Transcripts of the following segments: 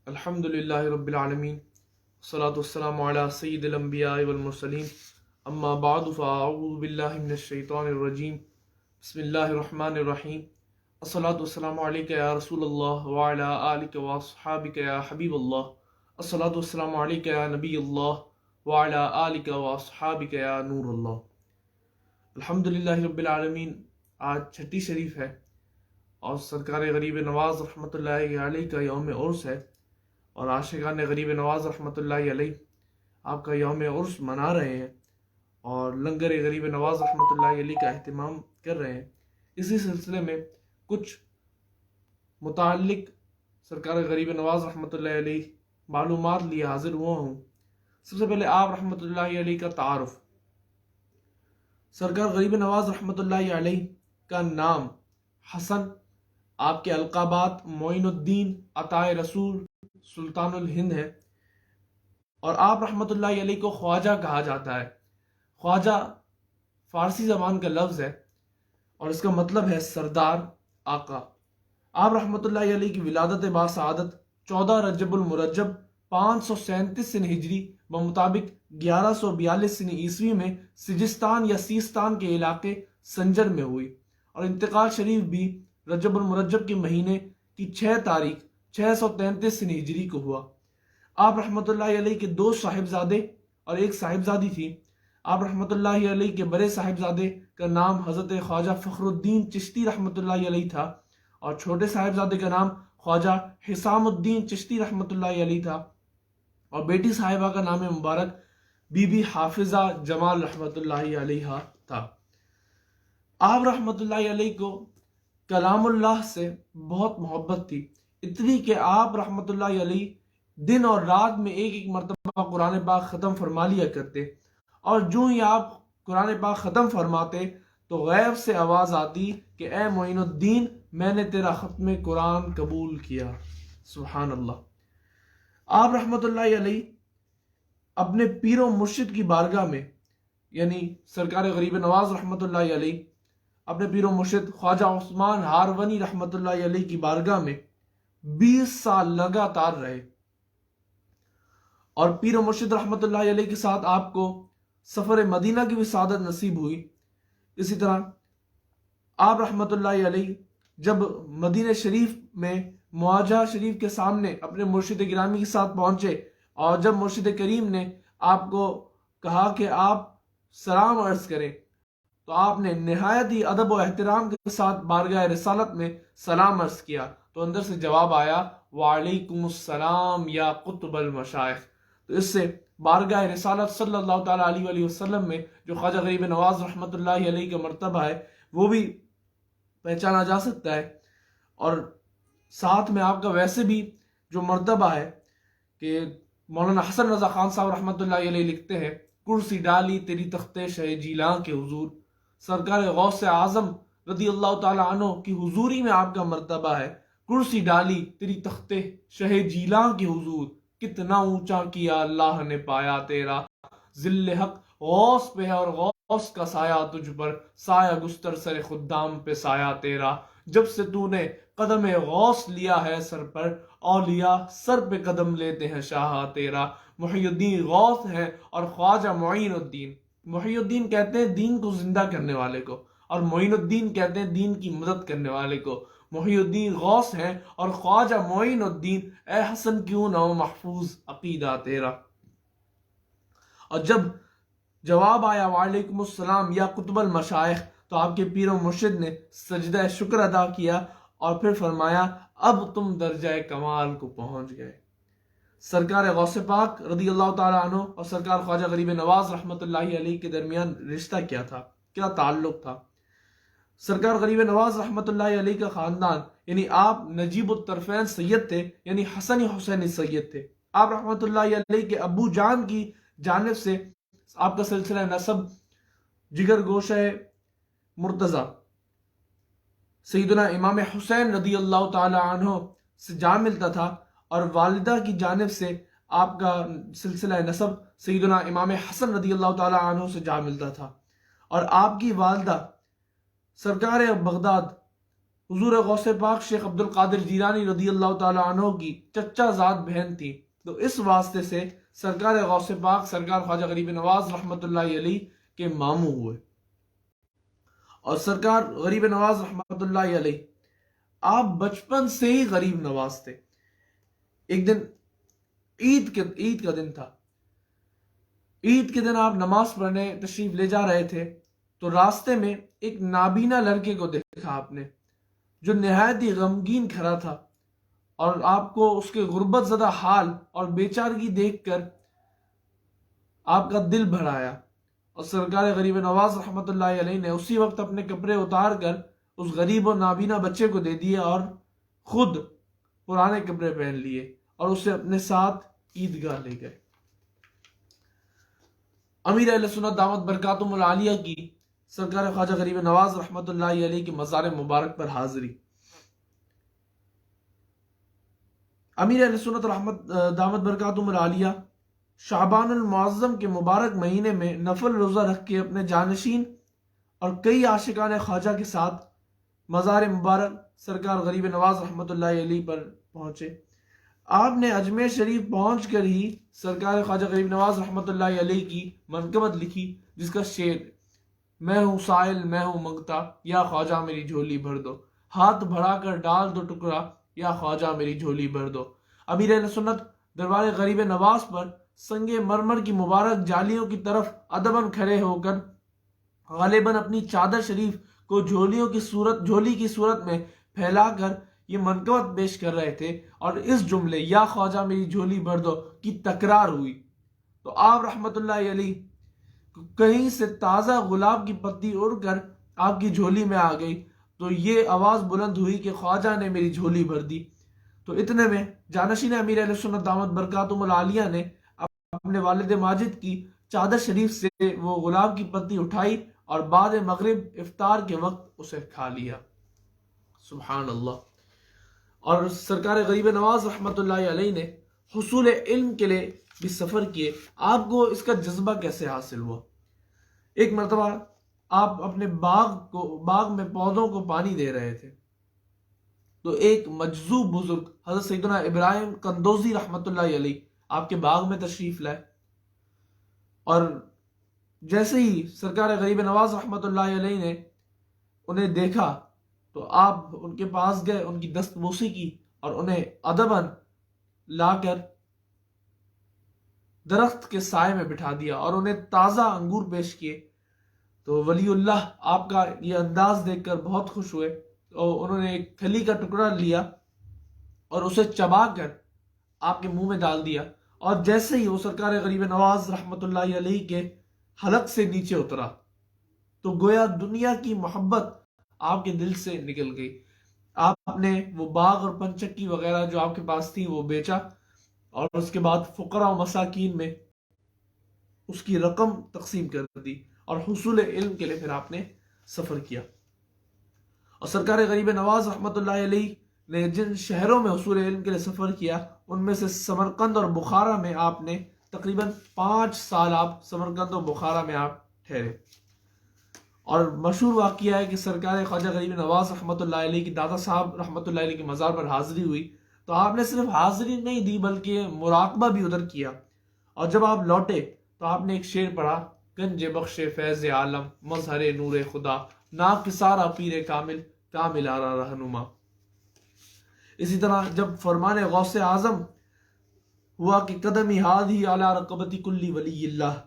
الحمد للہ رب العالمین والصلاة والسلام علی سید الانبیاء والمرسلین اما بعد فاعوذ باللہ من الشیطان الرجیم بسم اللہ الرحمن الرحیم الصلاة والسلام علیکہ یا رسول اللہ وعلی آلک واصحابک یا حبیب اللہ الصلاة والسلام علیکہ یا نبی اللہ وعلی آلک واصحابک یا نور اللہ۔ الحمدللہ رب العالمین، آج چھٹی شریف ہے اور سرکار غریب نواز رحمۃ اللہ علیہ کا یوم عرس ہے، اور عاشقان غریب نواز رحمۃ اللہ علیہ آپ کا یوم عرس منا رہے ہیں اور لنگر غریب نواز رحمۃ اللہ علیہ کا اہتمام کر رہے ہیں۔ اسی سلسلے میں کچھ متعلق سرکار غریب نواز رحمۃ اللہ علیہ معلومات لیے حاضر ہوا ہوں۔ سب سے پہلے آپ رحمۃ اللہ علیہ کا تعارف۔ سرکار غریب نواز رحمۃ اللہ علیہ کا نام حسن، آپ کے القابات معین الدین، عطائے رسول، سلطان الہند ہے، اور آپ رحمۃ اللہ علیہ کو خواجہ کہا جاتا ہے۔ خواجہ فارسی زبان کا لفظ ہے اور اس کا مطلب ہے سردار، آقا۔ آپ رحمۃ اللہ علیہ کی ولادت باسعادت 14 رجب المرجب 537 سن ہجری بمطابق 1142 سن عیسوی میں سجستان یا سیستان کے علاقے سنجر میں ہوئی، اور انتقال شریف بھی رجب المرجب کے مہینے کی 6 تاریخ 633 سن ہجری کو ہوا۔ آپ رحمۃ اللہ علیہ کے 2 صاحبزادے اور 1 صاحبزادی تھی۔ آپ رحمۃ اللہ علیہ کے بڑے صاحبزادے کا نام حضرت خواجہ فخر الدین چشتی رحمۃ اللہ علیہ تھا، اور چھوٹے صاحبزادے کا نام خواجہ حسام الدین چشتی رحمۃ اللہ علیہ تھا، اور بیٹی صاحبہ کا نام مبارک بی بی حافظہ جمال رحمۃ اللہ علیہ تھا۔ آپ رحمۃ اللہ علیہ کو کلام اللہ سے بہت محبت تھی، اتنی کہ آپ رحمۃ اللہ علیہ دن اور رات میں ایک مرتبہ قرآن پاک ختم فرما لیا کرتے، اور جو ہی آپ قرآن پاک ختم فرماتے تو غیب سے آواز آتی کہ اے معین الدین، میں نے تیرا ختم قرآن قبول کیا۔ سبحان اللہ۔ آپ رحمۃ اللہ علیہ اپنے پیر و مرشد کی بارگاہ میں، یعنی سرکار غریب نواز رحمۃ اللہ علیہ اپنے پیر و مرشد خواجہ عثمان ہارونی رحمۃ اللہ علیہ کی بارگاہ میں 20 سال لگاتار رہے، اور پیر و مرشد رحمۃ اللہ علیہ کے ساتھ آپ کو سفر مدینہ کی بھی سعادت نصیب ہوئی۔ اسی طرح آپ رحمۃ اللہ علیہ جب مدینہ شریف میں معاجہ شریف کے سامنے اپنے مرشد گرامی کے ساتھ پہنچے، اور جب مرشد کریم نے آپ کو کہا کہ آپ سلام عرض کریں، تو آپ نے نہایت ہی ادب و احترام کے ساتھ بارگاہ رسالت میں سلام عرض کیا، تو اندر سے جواب آیا وعلیکم السلام یا قطب المشائخ۔ تو اس سے بارگاہ رسالت صلی اللہ تعالیٰ علیہ وآلہ وسلم میں جو خواجہ غریب نواز رحمۃ اللہ علیہ کا مرتبہ ہے وہ بھی پہچانا جا سکتا ہے، اور ساتھ میں آپ کا ویسے بھی جو مرتبہ ہے کہ مولانا حسن رضا خان صاحب رحمۃ اللہ علیہ لکھتے ہیں، کرسی ڈالی تیری تخت شہ جیلاں کے حضور۔ سرکار غوث اعظم رضی اللہ تعالیٰ عنہ کی حضوری میں آپ کا مرتبہ ہے، کرسی ڈالی تیری تخت شہ جیلاں کے حضور، کتنا اونچا کیا اللہ نے پایا تیرا، ذل حق غوث پہ ہے اور غوث کا سایہ تجھ پر، سایہ گستر سر خدام پہ سایہ تیرا، جب سے تو نے قدم غوث لیا ہے سر پر، اولیاء سر پہ قدم لیتے ہیں شاہ تیرا۔ محی الدین غوث ہے اور خواجہ معین الدین۔ محی الدین کہتے ہیں دین کو زندہ کرنے والے کو، اور معین الدین کہتے ہیں دین کی مدد کرنے والے کو۔ محی الدین غوث ہیں اور خواجہ معین الدین، اے حسن کیوں نہ ہو محفوظ عقیدہ تیرا۔ اور جب جواب آیا وعلیکم السلام یا قطب المشائخ، تو آپ کے پیر و مرشد نے سجدہ شکر ادا کیا اور پھر فرمایا اب تم درجہ کمال کو پہنچ گئے۔ سرکار غوث پاک رضی اللہ تعالیٰ عنہ اور سرکار خواجہ غریب نواز رحمۃ اللہ علیہ کے درمیان رشتہ کیا تھا، کیا تعلق تھا؟ سرکار غریب نواز رحمۃ اللہ علیہ کا خاندان، یعنی آپ نجیب الطرفین سید تھے، یعنی حسن حسین سید تھے۔ آپ رحمۃ اللہ علیہ کے ابو جان کی جانب سے آپ کا سلسلہ نسب جگر گوشہ مرتضی سیدنا امام حسین رضی اللہ تعالی عنہ سے جا ملتا تھا، اور والدہ کی جانب سے آپ کا سلسلہ نسب سیدنا امام حسن رضی اللہ تعالی عنہ سے جا ملتا تھا، اور آپ کی والدہ سرکار بغداد حضور غوث پاک شیخ عبد القادر جیلانی رضی اللہ تعالیٰ عنہ کی چچا زاد بہن تھی، تو اس واسطے سے سرکار غوث پاک سرکار خواجہ غریب نواز رحمۃ اللہ علیہ کے ماموں ہوئے۔ اور سرکار غریب نواز رحمۃ اللہ علیہ آپ بچپن سے ہی غریب نواز تھے۔ ایک دن عید کا دن تھا، عید کے دن آپ نماز پڑھنے تشریف لے جا رہے تھے تو راستے میں ایک نابینا لڑکے کو دیکھا آپ نے، جو نہایت ہی غمگین کھڑا تھا، اور آپ کو اس کے غربت زدہ حال اور بیچارگی دیکھ کر آپ کا دل بھر آیا، اور سرکار غریب نواز رحمۃ اللہ علیہ نے اسی وقت اپنے کپڑے اتار کر اس غریب و نابینا بچے کو دے دیے اور خود پرانے کپڑے پہن لیے اور اسے اپنے ساتھ عیدگاہ لے گئے۔ امیر اہل سنت دامت برکاتہم العالیہ کی سرکار خواجہ غریب نواز رحمۃ اللہ علیہ کی مزار مبارک پر حاضری۔ امیر اہل سنت دامت برکاتہم العالیہ شعبان المعظم کے مبارک مہینے میں نفل روزہ رکھ کے اپنے جانشین اور کئی عاشقان خواجہ کے ساتھ مزار مبارک سرکار غریب نواز رحمۃ اللہ علیہ پر پہنچے۔ آپ نے اجمیر شریف پہنچ کر ہی سرکار خواجہ غریب نواز رحمۃ اللہ علیہ کی منقبت لکھی، جس کا شعر میں ہوں سائل میں ہوں منگتا، یا خواجہ میری جھولی بھر دو، ہاتھ بڑھا کر ڈال دو ٹکڑا، یا خواجہ میری جھولی بھر دو۔ امیر اہل سنت دربار غریب نواز پر سنگ مرمر کی مبارک جالیوں کی طرف ادباً کھڑے ہو کر غالباً اپنی چادر شریف کو جھولی کی صورت میں پھیلا کر یہ منقبت پیش کر رہے تھے، اور اس جملے یا خواجہ میری جھولی بھر دو کی تکرار ہوئی تو آپ رحمت اللہ علیہ کہیں سے تازہ گلاب کی پتی اڑ کر آپ کی جھولی میں آ گئی، تو یہ آواز بلند ہوئی کہ خواجہ نے میری جھولی بھر دی۔ تو اتنے میں جانشین امیر اہل سنت دامت برکاتہم العالیہ نے اپنے والد ماجد کی چادر شریف سے وہ گلاب کی پتی اٹھائی اور بعد مغرب افطار کے وقت اسے کھا لیا۔ سبحان اللہ۔ اور سرکار غریب نواز رحمۃ اللہ علیہ نے حصول علم کے لیے بھی سفر کیے۔ آپ کو اس کا جذبہ کیسے حاصل ہوا؟ ایک مرتبہ آپ اپنے باغ میں پودوں کو پانی دے رہے تھے، تو ایک مجذوب بزرگ حضرت سیدنا ابراہیم قندوزی رحمۃ اللہ علیہ آپ کے باغ میں تشریف لائے، اور جیسے ہی سرکار غریب نواز رحمۃ اللہ علیہ نے انہیں دیکھا تو آپ ان کے پاس گئے، ان کی دستبوسی کی اور انہیں ادباً لا کر درخت کے سائے میں بٹھا دیا اور انہیں تازہ انگور پیش کیے۔ تو ولی اللہ آپ کا یہ انداز دیکھ کر بہت خوش ہوئے، اور انہوں نے ایک پھلی کا ٹکڑا لیا اور اسے چبا کر آپ کے منہ میں ڈال دیا، اور جیسے ہی وہ سرکار غریب نواز رحمۃ اللہ علیہ کے حلق سے نیچے اترا تو گویا دنیا کی محبت آپ کے دل سے نکل گئی۔ آپ نے وہ باغ اور پنچکی وغیرہ جو آپ کے پاس تھی وہ بیچا، اور اس کے بعد فقراء و مساکین میں اس کی رقم تقسیم کر دی، اور حصول علم کے لیے پھر آپ نے سفر کیا۔ اور سرکار غریب نواز رحمۃ اللہ علیہ نے جن شہروں میں حصول علم کے لیے سفر کیا، ان میں سے سمرقند اور بخارا میں آپ نے تقریباً 5 سال آپ سمرقند اور بخارا میں آپ ٹھہرے۔ اور مشہور واقعہ ہے کہ سرکار خواجہ غریب نواز رحمۃ اللہ علیہ کی دادا صاحب رحمۃ اللہ علیہ کی مزار پر حاضری ہوئی، تو آپ نے صرف حاضری نہیں دی بلکہ مراقبہ بھی ادھر کیا، اور جب آپ لوٹے تو آپ نے ایک شعر پڑھا، گنج بخش فیض عالم مظہر نور خدا، ناکسارا پیر کامل کامل آرا رہنما۔ اسی طرح جب فرمان غوث اعظم ہوا کہ قدمی ہادھی علی رقبتی کلی ولی اللہ،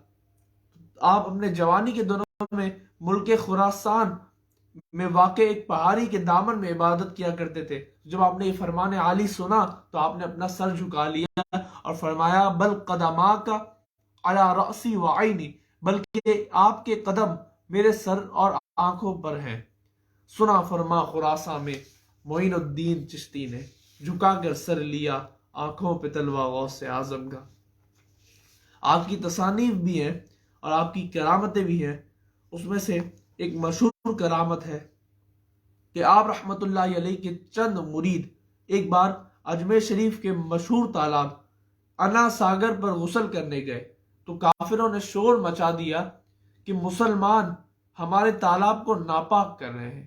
آپ اپنے جوانی کے دنوں میں ملک خراسان میں واقع ایک پہاڑی کے دامن میں عبادت کیا کرتے تھے۔ جب آپ نے یہ فرمان عالی سنا تو آپ نے اپنا سر جھکا لیا اور فرمایا بل قدماک علی رأسی و عینی، بلکہ آپ کے قدم میرے سر اور آنکھوں پر ہیں۔ سنا فرما خراسان میں معین الدین چشتی نے، جھکا کر سر لیا آنکھوں پہ تلوا غوث اعظم کا۔ آپ کی تصانیف بھی ہیں اور آپ کی کرامتیں بھی ہیں۔ اس میں سے ایک مشہور کرامت ہے کہ آپ رحمت اللہ علیہ کے چند مرید ایک بار اجمیر شریف کے مشہور تالاب انا ساگر پر غسل کرنے گئے، تو کافروں نے شور مچا دیا کہ مسلمان ہمارے تالاب کو ناپاک کر رہے ہیں۔